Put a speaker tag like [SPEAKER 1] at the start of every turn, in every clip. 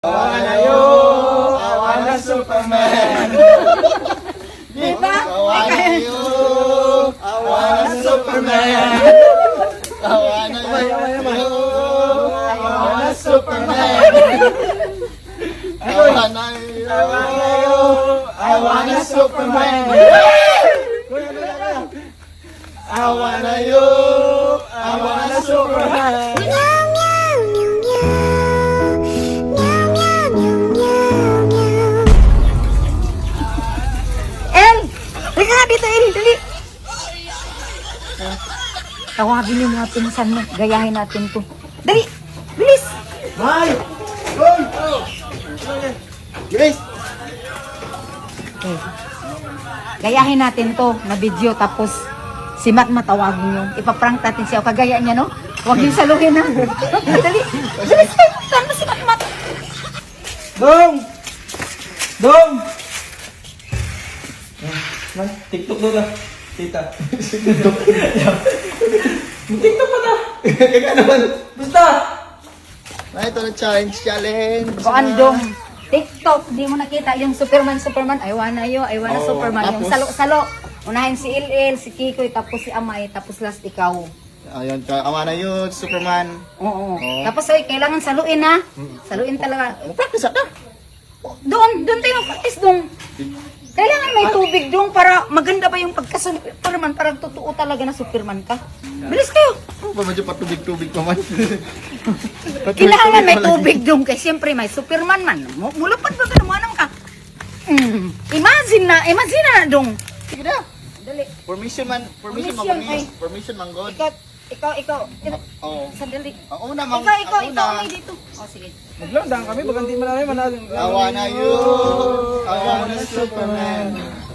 [SPEAKER 1] I wanna you, I wanna Superman.
[SPEAKER 2] Diba?
[SPEAKER 1] I wanna you, I wanna Superman. I wanna you, I wanna Superman. I wanna you, I wanna Superman. I wanna you, I wanna Superman.
[SPEAKER 2] El! Halika nga dito, El! Dali! Tawagin yung mga pinsan mo. Gayahin natin to. Dali! Bilis!
[SPEAKER 1] May! Goy! Bilis!
[SPEAKER 2] Okay. Gayahin natin to na video tapos si Matt matawagin yung ipaprank natin siya. O kagaya niya, no? Huwag yung saluhin, ha? Dali! Bilis! Saan mo si Matt?
[SPEAKER 1] Dong! Dong! Man, TikTok doon na. Tita. TikTok pa na. Kaya naman. Basta. Ay, ito na challenge.
[SPEAKER 2] O andong TikTok, di mo nakita yung Superman. I wanna you, I wanna
[SPEAKER 1] Oo,
[SPEAKER 2] Superman. Yung
[SPEAKER 1] tapos?
[SPEAKER 2] salo-salo. Unahin si Il, si Kikoy, tapos si Amay, tapos last ikaw.
[SPEAKER 1] Ayun, awa na yun, Superman.
[SPEAKER 2] Oo. Tapos ay kailangan saluin, ha? Saluin talaga.
[SPEAKER 1] Practice na.
[SPEAKER 2] Doon tayo mag-practice doon. Kailangan may tubig doon para maganda ba yung pagka-Superman, para totoo talaga na Superman ka. Bilis kayo.
[SPEAKER 1] Ano ba medyo patubig-tubig pa man?
[SPEAKER 2] Kailangan may tubig doon kasi siyempre may Superman man. Mulapad ba ka naman ka? Imagine na doon.
[SPEAKER 1] Sige na.
[SPEAKER 2] Dali.
[SPEAKER 1] Permission man
[SPEAKER 2] Permission,
[SPEAKER 1] maganis.
[SPEAKER 2] ay.
[SPEAKER 1] Permission man god.
[SPEAKER 2] Ikaw.
[SPEAKER 1] Oo.
[SPEAKER 2] Sandali.
[SPEAKER 1] Ang una mang
[SPEAKER 2] Ikaw,
[SPEAKER 1] ang una.
[SPEAKER 2] may dito. O, sige.
[SPEAKER 3] Maglandang kami, baganti man namin manalong.
[SPEAKER 1] I wanna you, I wanna Superman.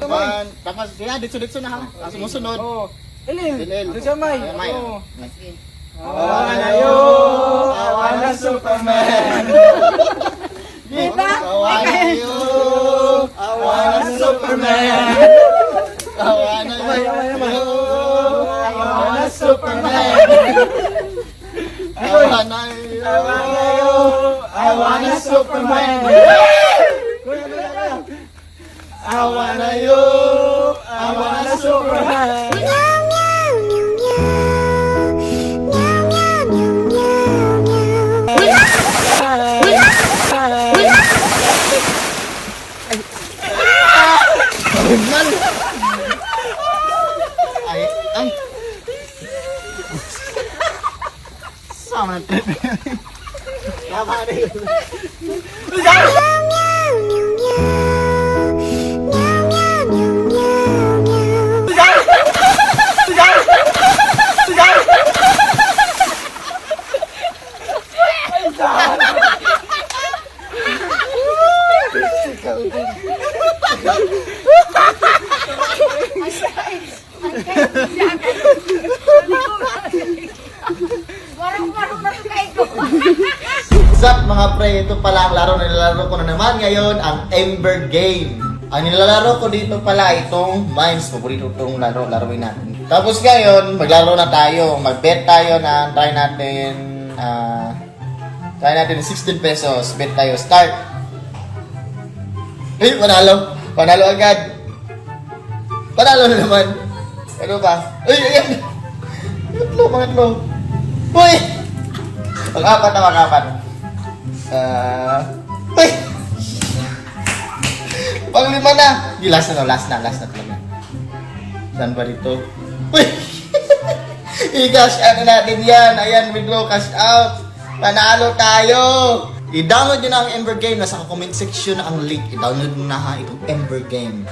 [SPEAKER 1] Man, tapos kaya ditso na ha. Ang sumusunod.
[SPEAKER 3] Oo. Elil,
[SPEAKER 1] Elil.
[SPEAKER 3] ano siya, May?
[SPEAKER 1] May.
[SPEAKER 3] Oo.
[SPEAKER 1] I wanna you, I wanna Superman.
[SPEAKER 2] Diba?
[SPEAKER 1] I wanna you, I wanna Superman. I wanna you, I wanna Superman. I wanna you, I wanna Superman. I wanna you, I wanna Superman. Ay. Sama na. Tama na yun.
[SPEAKER 2] Marang-marang na kayo ko.
[SPEAKER 1] What's up mga pre? Ito pala ang laro na nilalaro ko na naman ngayon, ang Ember Game. Ang nilalaro ko dito pala itong Mines. Paborito itong laruin natin. Tapos ngayon, maglaro na tayo. Mag-bet tayo na try natin 16 pesos. Bet tayo. Start! Ay, panalo! Panalo agad! Panalo na naman! Ano ba? Ay, ayan! Pangatlo! Uy! Mag-apat na mag-apat. Uy! Pang-5 na! Di, last na talaga. Saan ba dito? Uy! I-cash out na natin yan. Ayan, withdraw, cash out. Panalo tayo! I-download nyo na ang Ember Game. Nasa comment section ang link. I-download nyo na ha itong Ember Game.